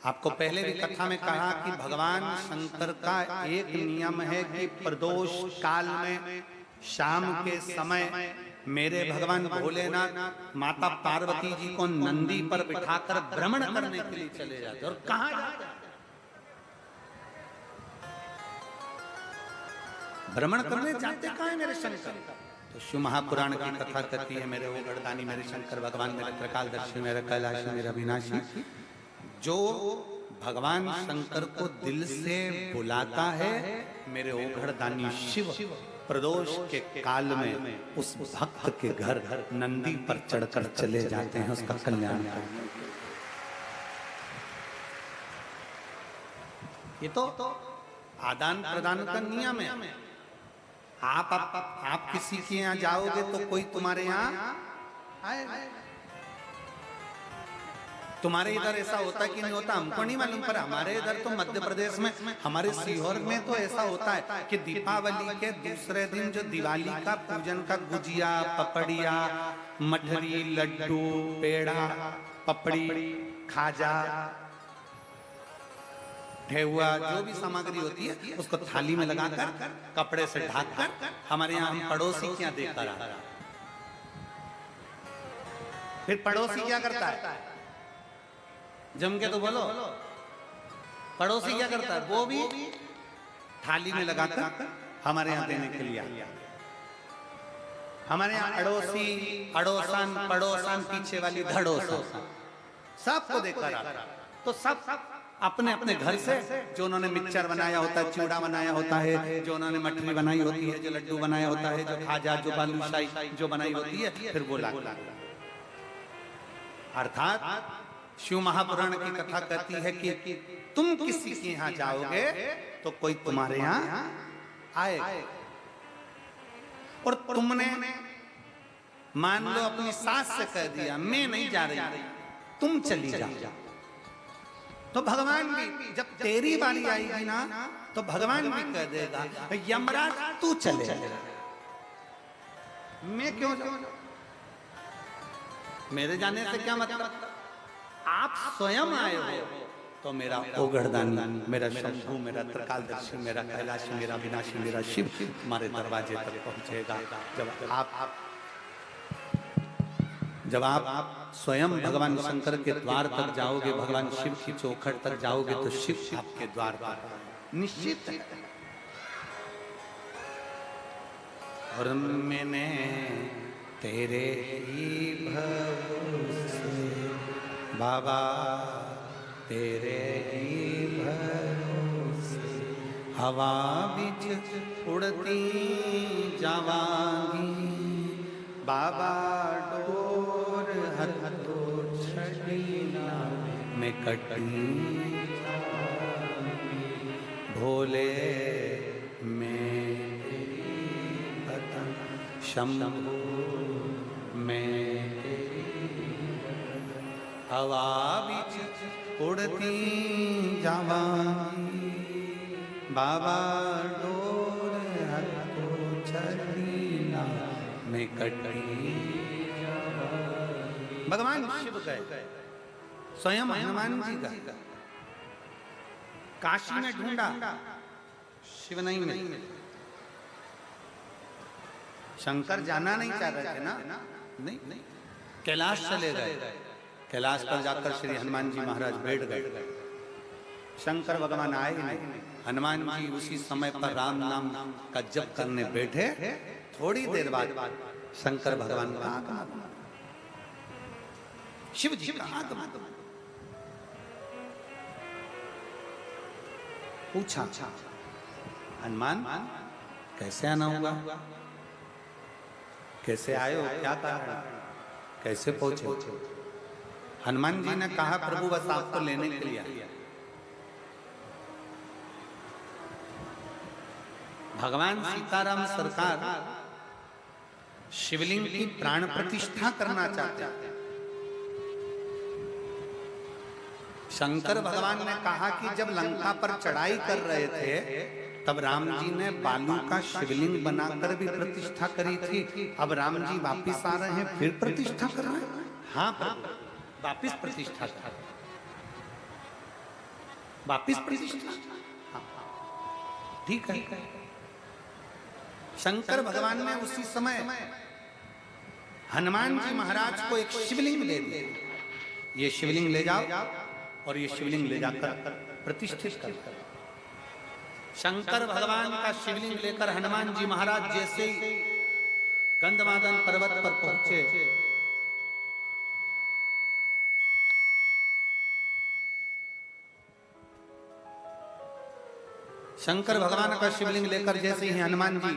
आपको पहले भी कथा में कहा कि भगवान शंकर का एक नियम है कि प्रदोष काल में शाम के समय मेरे भगवान भोलेनाथ माता पार्वती जी को नंदी पर बिठाकर भ्रमण करने के लिए चले जाते। और कहां जाते? भ्रमण करने जाते कहां है मेरे शंकर? तो शिव महापुराण की कथा कहती है, मेरे वो गढ़दानी, मेरे शंकर भगवान, मेरे त्रिकालदर्शी, मेरे कैलाशी, मेरे अविनाशी, जो भगवान शंकर को दिल से बुलाता है, मेरे ओघड़दानी शिव प्रदोष के काल में उस भक्त के घर नंदी पर चढ़कर चले जाते हैं उसका कल्याण करने। ये तो आदान प्रदान का नियम है। आप किसी के यहाँ जाओगे तो कोई तुम्हारे यहाँ आएगा। तुम्हारे इधर ऐसा होता कि नहीं होता हमको नहीं मालूम, पर हमारे इधर तो मध्य प्रदेश में, हमारे सीहोर में तो ऐसा होता है कि दीपावली के दूसरे दिन जो दिवाली का पूजन का गुजिया, पपड़िया, मठरी, लड्डू, पेड़ा, पपड़ी, खाजा, ठेहुआ, जो भी सामग्री होती है उसको थाली में लगाकर कपड़े से ढककर हमारे यहाँ हम पड़ोसी क्या देकर आ रहा है। फिर पड़ोसी क्या करता है? जम के तो बोलो, पड़ोसी क्या करता है? वो भी थाली में लगाकर हमारे यहाँ देने के लिए आया। हमारे यहाँ अड़ोसी, अड़ोसन, पड़ोसन, पीछे वाली धड़ोसन सबको देकर आता। तो सब अपने अपने घर से जो उन्होंने मिक्सचर बनाया होता है, चूड़ा बनाया होता है, जो उन्होंने मठरी बनाई होती है, जो लड्डू बनाया होता है, जो खाजा, जो बालूशाही जो बनाई होती है, फिर वो लाता। अर्थात शिव महापुराण की कथा कहती है कि तुम किसी के यहाँ जाओगे तो कोई तुम्हारे यहाँ आएगा। और तुमने मान लो अपनी सास से कह दिया मैं नहीं जा रही, तुम चली जाओ, तो भगवान भी जब तेरी बारी आएगी ना तो भगवान भी कह देगा यमराज तू चले जा, मैं क्यों जाऊं? मेरे जाने से क्या मतलब? आप स्वयं आए हो तो मेरा ओघड़दानी, मेरा शंभू, मेरा त्रिकालदर्शी, मेरा कैलाशी, मेरा विनाशी, मेरा शिव हमारे दरवाजे तक पहुंचेगा। जब आप स्वयं भगवान शंकर के द्वार तक जाओगे, भगवान शिव की चौखट तक जाओगे तो शिव आपके द्वार पर निश्चित है। और मैंने तेरे ही भरोसे बाबा, तेरे ही भरोसे हवा बिच उड़ती जावांगी बाबा, डोर हथो छड़ीना में कटी भोले में शंभू में हवा बिच उड़ती जावांगी बाबा, डोर हथो छड़ीना में कटी। भगवान शिव गए, स्वयं हनुमान जी का काशी में ढूंढा, शिव नहीं मिले। शंकर जाना नहीं चाह रहे थे ना, नहीं, कैलाश चले गए। कैलाश पर जाकर श्री हनुमान जी महाराज बैठ गए। शंकर भगवान आए नहीं। हनुमान जी उसी समय पर राम नाम का जप करने बैठे। थोड़ी देर बाद शंकर भगवान का आगमन, शिव जी का आगमन। पूछा हनुमान कैसे आना हुआ, कैसे आए हो, क्या कारण, कैसे पहुंचे? हनुमान जी ने कहा प्रभु बस आपको लेने के लिए आया। भगवान सीताराम सरकार शिवलिंग की प्राण प्रतिष्ठा करना चाहते हैं। शंकर भगवान ने कहा कि जब लंका पर चढ़ाई कर रहे थे तब राम जी ने बालू का शिवलिंग बनाकर भी प्रतिष्ठा करी थी। अब राम जी वापिस आ रहे हैं, फिर प्रतिष्ठा कर रहे हैं। हाँ, वापिस प्रतिष्ठा कर। वापिस प्रतिष्ठा। हाँ, ठीक है। शंकर भगवान ने उसी समय हनुमान जी महाराज को एक शिवलिंग दे दिया, ये शिवलिंग ले जाओ और ये शिवलिंग ले जाकर प्रतिष्ठित कर। शंकर भगवान का शिवलिंग लेकर हनुमान जी महाराज जैसे ही गंधमादन पर्वत पर पहुंचे, शंकर भगवान का शिवलिंग लेकर जैसे ही हनुमान जी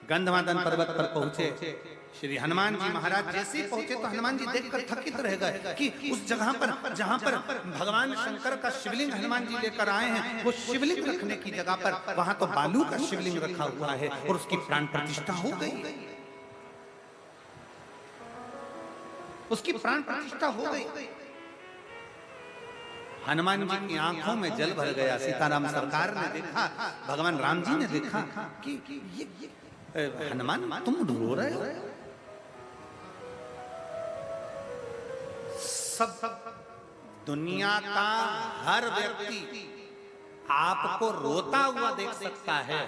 गंधमादन पर्वत पर पहुंचे, श्री हनुमान जी महाराज जैसे ही पहुंचे तो हनुमान जी देखकर थकित रह गए कि उस जगह पर जहां पर भगवान शंकर का शिवलिंग हनुमान जी लेकर आए हैं, वो शिवलिंग रखने की जगह पर वहां तो बालू का शिवलिंग रखा हुआ है और उसकी प्राण प्रतिष्ठा हो गई, उसकी प्राण प्रतिष्ठा हो गई। हनुमान जी की आंखों में जल भर गया। सीताराम सरकार ने देखा, भगवान राम जी ने देखा कि ये हनुमान तुम रो रहे हो। सब दुनिया का हर व्यक्ति आपको रोता हुआ देख सकता है,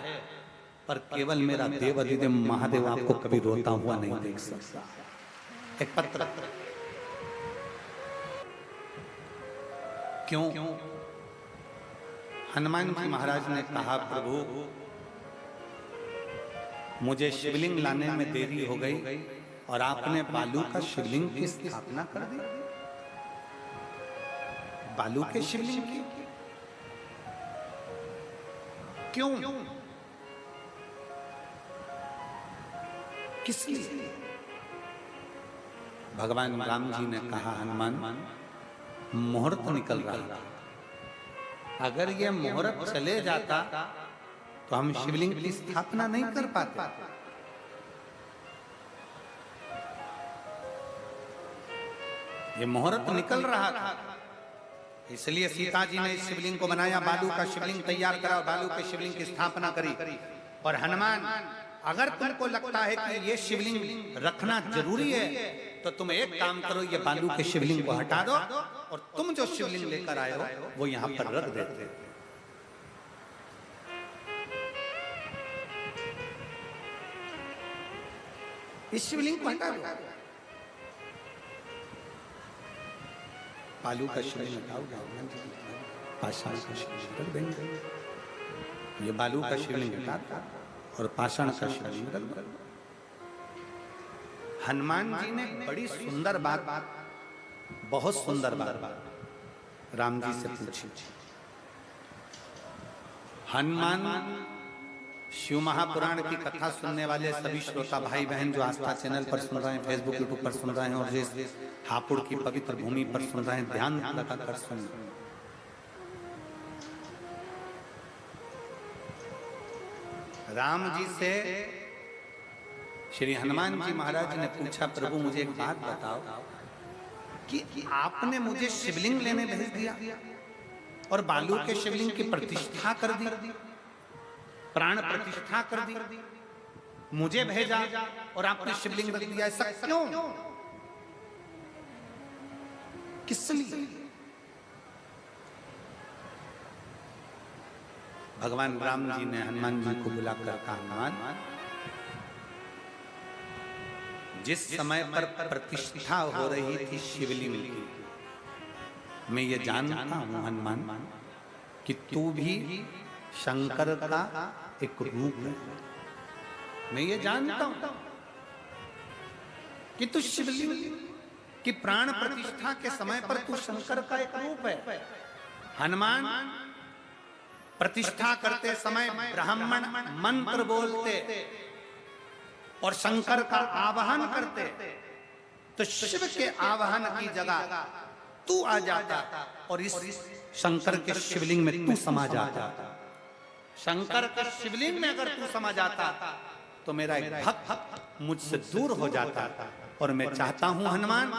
पर केवल मेरा देव अधिदेव महादेव आपको कभी रोता हुआ नहीं देख सकता। एक पत्र क्यों? हनुमान जी महाराज ने कहा, प्रभु मुझे शिवलिंग लाने में देरी हो गई और आपने बालू का शिवलिंग की स्थापना कर दी। बालू के शिवलिंग की क्यों? किस लिए? भगवान राम जी ने कहा, हनुमान मुहूर्त निकल रहा था, अगर यह मुहूर्त चले जाता तो हम शिवलिंग की स्थापना नहीं कर पाते। ये मुहूर्त निकल रहा था, इसलिए सीता जी ने इस शिवलिंग को बनाया, बालू का शिवलिंग तैयार करा, बालू के शिवलिंग की स्थापना करी। और हनुमान, अगर तुमको लगता है कि ये शिवलिंग रखना जरूरी है तो तुम एक काम करो, ये बालू के शिवलिंग को हटा दो और तुम जो शिवलिंग लेकर आए हो वो यहां पर रख देते। इस शिवलिंग को हटा दो, बालू का शिवलिंग हटाओ, पाषाण का शिवलिंग रख देंगे। ये बालू का शिवलिंग हटा और पाषाण का शिवलिंग रख दो। हनुमान जी ने बड़ी सुंदर बात, बहुत सुंदर बात राम जी से पूछी। हनुमान, शिव महापुराण की कथा सुनने वाले सभी श्रोता भाई बहन जो आस्था चैनल पर सुन रहे हैं, फेसबुक यूट्यूब पर सुन रहे हैं और जिस हापुड़ की पवित्र भूमि पर सुन रहे हैं, ध्यान लगाकर सुन। राम जी से श्री हनुमान जी महाराज ने पूछा, प्रभु मुझे एक बात बताओ कि आपने मुझे शिवलिंग लेने भेज दिया और बालू के शिवलिंग की प्रतिष्ठा कर दी, प्राण प्रतिष्ठा कर दी, मुझे भेजा और आपने शिवलिंग रख दिया, ऐसा क्यों? किस लिए? भगवान राम जी ने हनुमान जी को बुलाकर कहा, हनुमान, जिस समय पर प्रतिष्ठा हो रही थी शिवलिंग की, मैं ये जानता हूं हनुमान कि तू भी शंकर का एक रूप है। मैं ये जानता हूं कि तू शिवलिंग की प्राण प्रतिष्ठा के समय पर तू शंकर का एक रूप है। हनुमान, प्रतिष्ठा करते समय ब्राह्मण मंत्र बोलते और शंकर का आवाहन करते तो शिव के आवाहन की जगह तू आ जाता और इस शंकर के शिवलिंग में तू समा जाता। शंकर के शिवलिंग में अगर तू समा जाता तो मेरा एक भक्त मुझसे दूर हो जाता। और मैं चाहता हूं हनुमान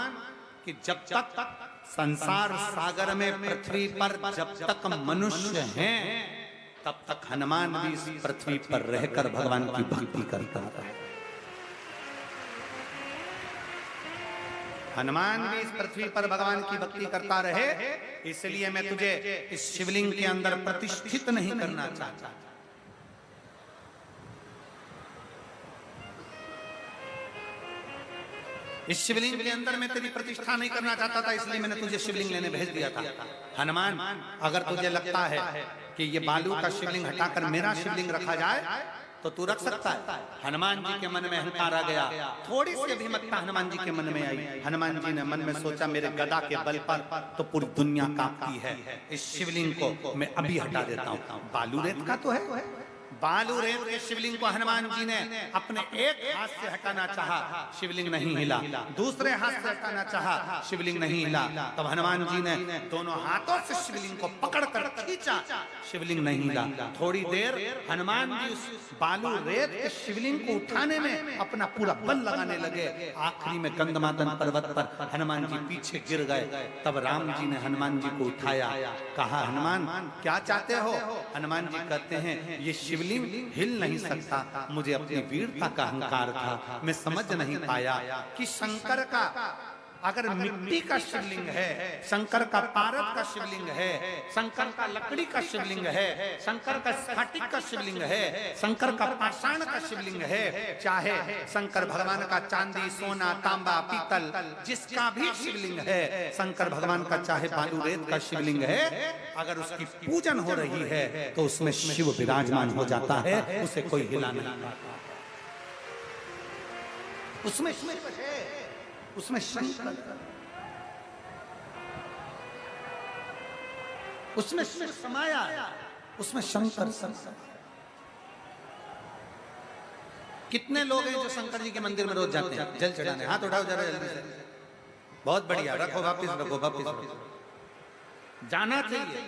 कि जब तक संसार सागर में पृथ्वी पर जब तक मनुष्य हैं तब तक हनुमान भी इस पृथ्वी पर रहकर भगवान की भक्ति करता है। हनुमान भी इस पृथ्वी पर भगवान की भक्ति करता रहे, इसलिए मैं तुझे इस शिवलिंग के अंदर प्रतिष्ठित नहीं करना चाहता। इस शिवलिंग के अंदर मैं तेरी प्रतिष्ठा नहीं करना चाहता था, इसलिए मैंने तुझे शिवलिंग लेने भेज दिया था। हनुमान, अगर तुझे लगता है कि ये बालू का शिवलिंग हटाकर मेरा शिवलिंग रखा जाए तो तू रख सकता है। हनुमान जी के मन में अहंकार आ गया, थोड़ी सी अभिमतता हनुमान जी के मन में आई। हनुमान जी ने मन में सोचा, मेरे गदा के बल पर तो पूरी दुनिया कांपती है, इस शिवलिंग को मैं अभी हटा देता हूँ। बालू रेत का तो है। बालू रेत के शिवलिंग को हनुमान जी ने अपने एक हाथ से हटाना चाहा, शिवलिंग नहीं हिला। दूसरे हाथ से हटाना चाहा, शिवलिंग नहीं हिला। तब हनुमान जी ने दोनों हाथों से शिवलिंग को पकड़कर खींचा, शिवलिंग नहीं हिला। थोड़ी देर हनुमान जी उस बालू रेत के शिवलिंग को उठाने में अपना पूरा बल लगाने लगे। आखिरी में गंधमादन पर्वत पर हनुमान जी पीछे गिर गए। तब राम जी ने हनुमान जी को उठाया, कहा, हनुमान क्या चाहते हो? हनुमान जी कहते हैं, ये शिवलिंग हिल नहीं सकता, मुझे अपनी वीरता का अहंकार था। मैं समझ नहीं पाया कि शंकर का अगर मिट्टी का शिवलिंग है, शंकर का पारद का शिवलिंग है, शंकर का लकड़ी का शिवलिंग है, शंकर का स्फटिक का शिवलिंग है, शंकर का पाषाण का शिवलिंग है, चाहे शंकर भगवान का चांदी, सोना, तांबा, पीतल जिसका भी शिवलिंग है, शंकर भगवान का चाहे बालू रेत का शिवलिंग है, अगर उसकी पूजन हो रही है तो उसमें शिव विराजमान हो जाता है, उसे कोई हिला नहीं पाता। उसमें उसमें शंकर, उसमें समाया, उसमें शंकर। कितने लोग हैं जो शंकर जी के मंदिर में रोज जाते हैं जल चढ़ाने? हाथ उठाओ जरा जल्दी से। बहुत बढ़िया, रखो वापिस, रखो वापिस। जाना चाहिए।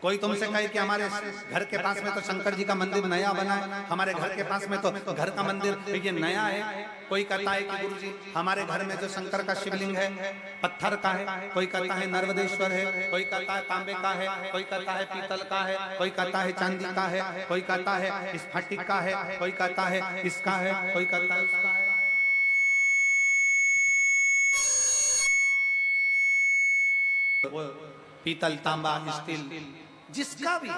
कोई तुमसे कहे कि हमारे घर के पास में तो शंकर जी का मंदिर नया बना है, हमारे घर के पास में तो घर का मंदिर ये नया है। कोई कहता है कि गुरुजी हमारे घर में जो शंकर का शिवलिंग है पत्थर का है, कोई कहता है नर्मदेश्वर है, कोई कहता है तांबे का है, कोई कहता है पीतल का है, कोई कहता है चांदी का है, कोई कहता है स्फटिक का है, कोई कहता है इसका है, कोई कहता है उसका है। पीतल, तांबा, स्टील, जिसका भी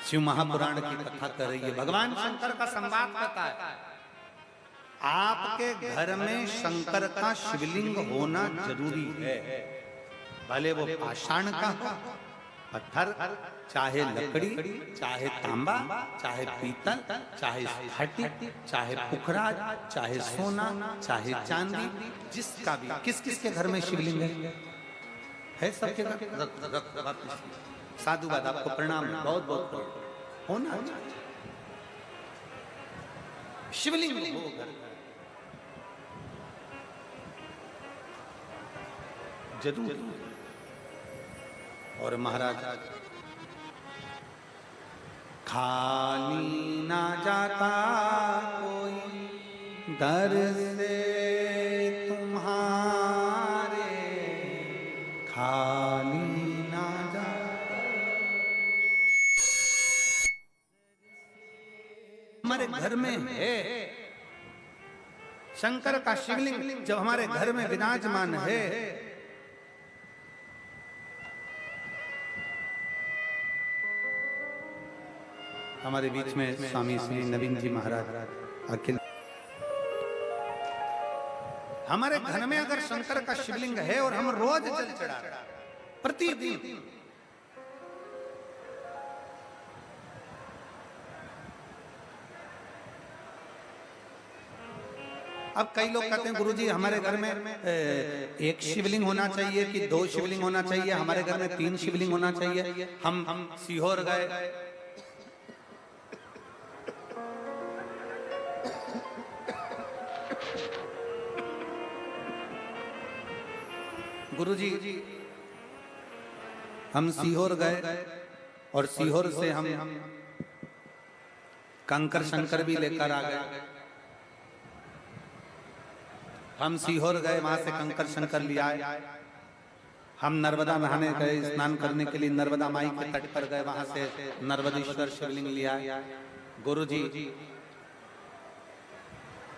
शिव महापुराण की कथा कर रही है, भगवान शंकर का संवाद करता है। आपके घर में शंकर का शिवलिंग होना जरूरी है, भले वो पाषाण का हो, पत्थर, चाहे लकड़ी, चाहे तांबा, चाहे पीतल, चाहे स्फटिक, चाहे पुखराज, चाहे सोना, चाहे चांदी, जिसका भी। किस किस के घर में शिवलिंग है? सबके घर। साधुवाद, आपको प्रणाम, बहुत बहुत होना चाहिए। शिवलिंग हो घर जरूर। और महाराज, खाली ना जाता कोई दर से तुम्हारे, खाली ना जाता। हमारे घर में है शंकर का शिवलिंग, जब हमारे घर में विराजमान है, हमारे बीच में स्वामी श्री नवीन जी महाराज अखिल, हमारे घर में अगर शंकर का शिवलिंग है और हम रोज जल चढ़ा प्रतिदिन, अब कई लोग कहते हैं गुरुजी हमारे घर में एक शिवलिंग होना चाहिए कि 2 शिवलिंग होना चाहिए, हमारे घर में 3 शिवलिंग होना चाहिए। हम सीहोर गए, गुरुजी हम सीहोर गए और सीहोर से हम कंकर शंकर भी लेकर आ गए। हम सीहोर गए, वहां से कंकर शंकर ले आए। हम नर्मदा नहाने गए, स्नान करने के लिए नर्मदा माई के तट पर गए, वहां से नर्मदेश्वर शिवलिंग ले आए। गुरुजी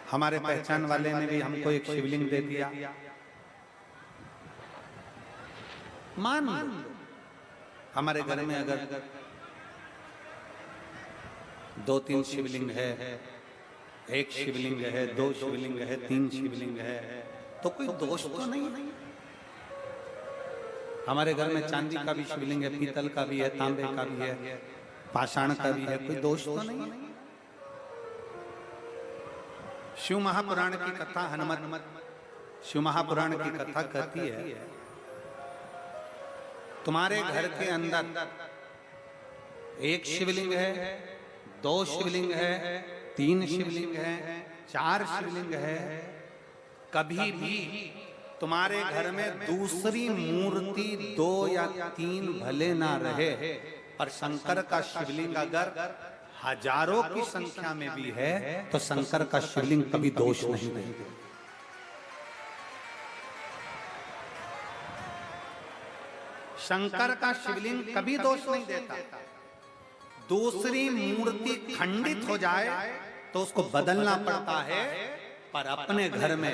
हमारे पहचान वाले ने भी हमको एक शिवलिंग दे दिया, मान लो हमारे घर में अगर 2-3 शिवलिंग है, 1 शिवलिंग है, 2 शिवलिंग है, 3 शिवलिंग है, तो कोई दोष तो नहीं। हमारे घर में चांदी का भी शिवलिंग है, पीतल का भी है, तांबे का भी है, पाषाण का भी है, कोई दोष तो नहीं। शिव महापुराण की कथा, हनुमत शिव महापुराण की कथा कहती है, तुम्हारे घर के अंदर 1 शिवलिंग है, 2 शिवलिंग है, 3 शिवलिंग है, 4 शिवलिंग है, कभी भी तुम्हारे घर में दूसरी मूर्ति 2 या 3 भले ना रहे, पर शंकर का शिवलिंग अगर हजारों की संख्या में भी है तो शंकर का शिवलिंग कभी दोष नहीं देते। शंकर का शिवलिंग कभी दोष नहीं देता। दूसरी मूर्ति खंडित हो जाए तो उसको बदलना पड़ता है, पर अपने घर में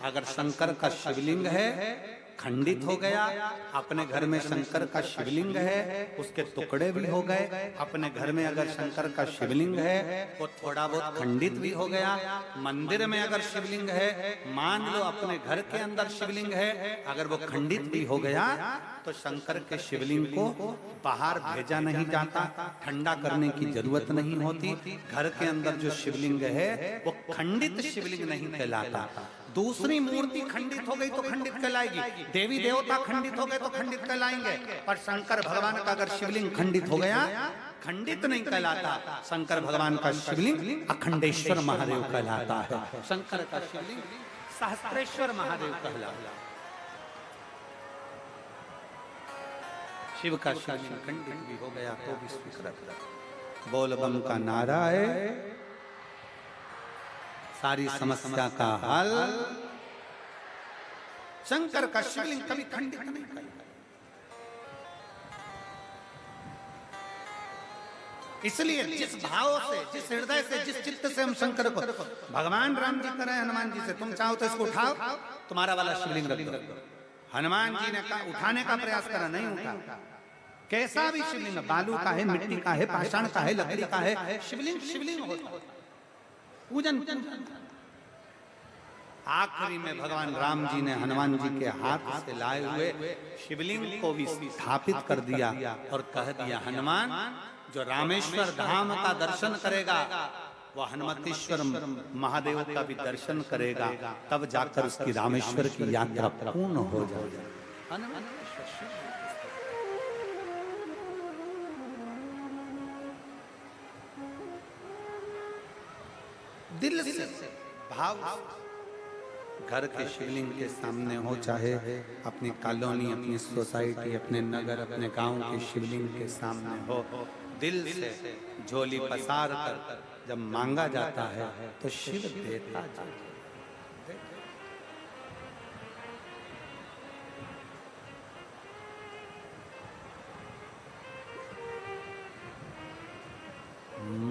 अगर शंकर का शिवलिंग है, खंडित हो गया, अपने घर में शंकर का शिवलिंग है, उसके टुकड़े भी हो गए, अपने घर में अगर शंकर का शिवलिंग है वो थोड़ा बहुत खंडित भी हो गया, मंदिर में अगर शिवलिंग है, मान लो अपने घर के अंदर शिवलिंग है, अगर वो खंडित भी हो गया तो शंकर के शिवलिंग को बाहर भेजा नहीं जाता, ठंडा करने की जरूरत नहीं होती। घर के अंदर जो शिवलिंग है वो खंडित शिवलिंग नहीं कहलाता। दूसरी मूर्ति खंडित हो गई तो खंडित कहलाएगी, देवी देवता खंडित हो गए तो खंडित कहलाएंगे, पर शंकर भगवान का अगर शिवलिंग खंडित हो गया, खंडित नहीं कहलाता। शंकर भगवान का शिवलिंग अखंडेश्वर महादेव कहलाता है। शंकर का शिवलिंग सहस्त्रेश्वर महादेव कहलाता है। शिव का शिवलिंग खंडित भी हो गया तो भी स्वीकृत। बोल बम का नारा है, सारी समस्या का हल। शंकर का शिवलिंग कभी खंडित नहीं किया। इसलिए जिस भाव से, जिस हृदय से, जिस चित्त से हम शंकर को, भगवान राम जी करें हनुमान जी से, तुम चाहो तो इसको उठाओ, तुम्हारा वाला शिवलिंग रख दो। हनुमान जी ने उठाने का प्रयास करा, नहीं उठा। कैसा भी शिवलिंग, बालू का है, मिट्टी का है, पाषाण का है, लकड़ी का है, शिवलिंग शिवलिंग होता। पूजन आखिरी में भगवान राम जी ने हनुमान जी के हाथ से लाए हुए शिवलिंग को भी स्थापित कर दिया और कह दिया, हनुमान जो रामेश्वर धाम का दर्शन करेगा वह हनुमतेश्वर महादेव का भी दर्शन करेगा, तब जाकर उसकी रामेश्वर की यात्रा पूर्ण हो जाएगी। दिल से भाव घर के शिवलिंग के सामने हो, चाहे अपनी कॉलोनी, अपनी सोसाइटी, अपने नगर, अपने गांव के शिवलिंग के सामने हो, दिल से झोली पसार कर जब मांगा जाता है तो शिव देता है।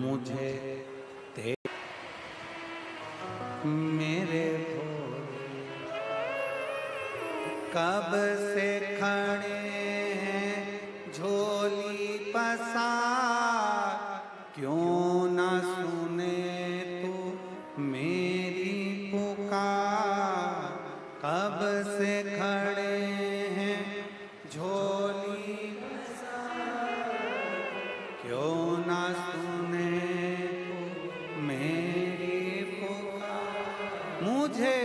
मुझे मेरे कब से खड़े हैं झोली पसार, क्यों न सुने तू मेरी पुकार। कब से खड़े हैं झोली पसार, क्यों न सुने तू मेरी पुकार। मुझे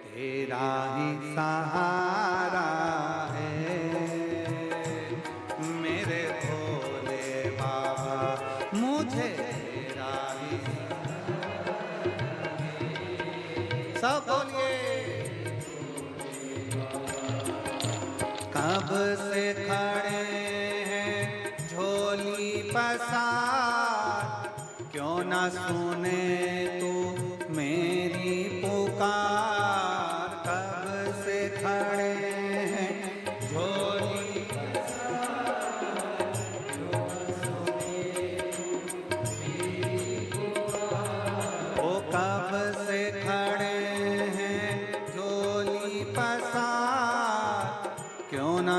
तेरा ही सहारा है मेरे भोले बाबा, मुझे तेरा ही सब बोलिए। कब से खड़े हैं झोली पसार, क्यों न सुने तू मेरी पुकार। कब से खड़े हैं झोली पसार, क्यों न सुने तू मेरी पुकार। ओ कब से क्यों ना